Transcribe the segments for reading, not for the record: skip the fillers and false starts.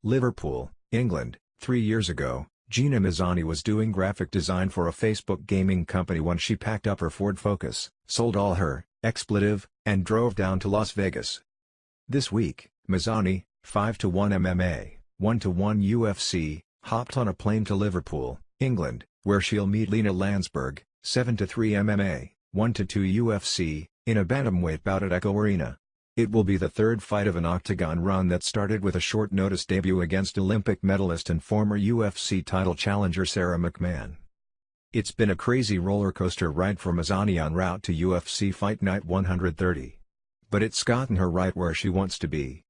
Liverpool, England. 3 years ago, Gina Mazany was doing graphic design for a Facebook gaming company when she packed up her Ford Focus, sold all her expletive, and drove down to Las Vegas. This week, Mazany, 5-1 MMA, 1-1 UFC, hopped on a plane to Liverpool, England, where she'll meet Lina Lansberg, 7-3 MMA, 1-2 UFC, in a bantamweight bout at Echo Arena. It will be the third fight of an octagon run that started with a short-notice debut against Olympic medalist and former UFC title challenger Sara McMann. It's been a crazy rollercoaster ride for Mazany en route to UFC Fight Night 130. But it's gotten her right where she wants to be.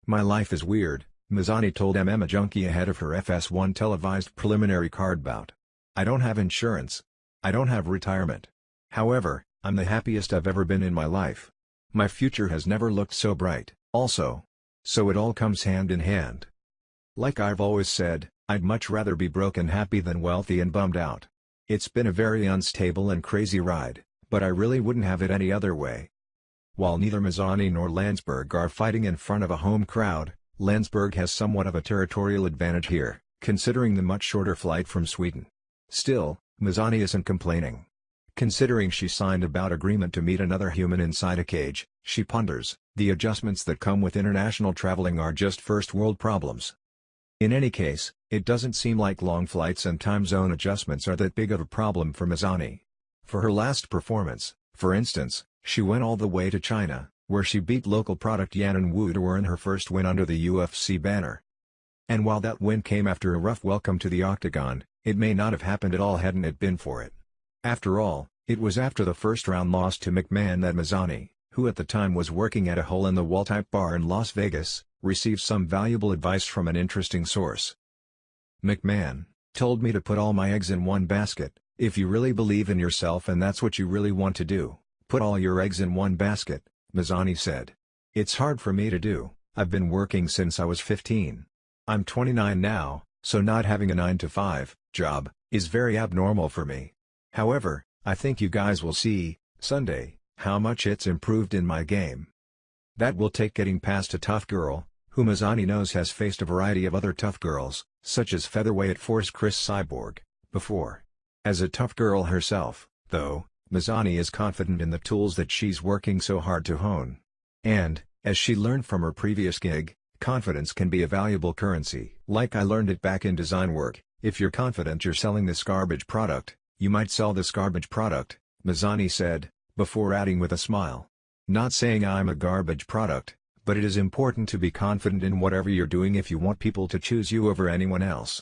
"My life is weird," Mazany told MMAjunkie ahead of her FS1 televised preliminary card bout. "I don't have insurance. I don't have retirement. However, I'm the happiest I've ever been in my life. My future has never looked so bright, also. So it all comes hand in hand. Like I've always said, I'd much rather be broke and happy than wealthy and bummed out. It's been a very unstable and crazy ride, but I really wouldn't have it any other way." While neither Mazany nor Lansberg are fighting in front of a home crowd, Lansberg has somewhat of a territorial advantage here, considering the much shorter flight from Sweden. Still, Mazany isn't complaining. Considering she signed a bout agreement to meet another human inside a cage, she ponders, the adjustments that come with international traveling are just first-world problems. In any case, it doesn't seem like long flights and time zone adjustments are that big of a problem for Mazany. For her last performance, for instance, she went all the way to China, where she beat local product Yanan Wu to earn her first win under the UFC banner. And while that win came after a rough welcome to the octagon, it may not have happened at all hadn't it been for it. After all, it was after the first-round loss to McMann that Mazany, who at the time was working at a hole-in-the-wall type bar in Las Vegas, received some valuable advice from an interesting source. "McMann told me to put all my eggs in one basket. If you really believe in yourself and that's what you really want to do, put all your eggs in one basket," Mazany said. "It's hard for me to do. I've been working since I was 15. I'm 29 now, so not having a 9-to-5 job is very abnormal for me. However, I think you guys will see, Sunday, how much it's improved in my game. That will take getting past a tough girl," who Mazany knows has faced a variety of other tough girls, such as featherweight force Chris Cyborg, before. As a tough girl herself, though, Mazany is confident in the tools that she's working so hard to hone. And, as she learned from her previous gig, confidence can be a valuable currency. "Like I learned it back in design work, if you're confident you're selling this garbage product, you might sell this garbage product," Mazany said, before adding with a smile. "Not saying I'm a garbage product, but it is important to be confident in whatever you're doing if you want people to choose you over anyone else."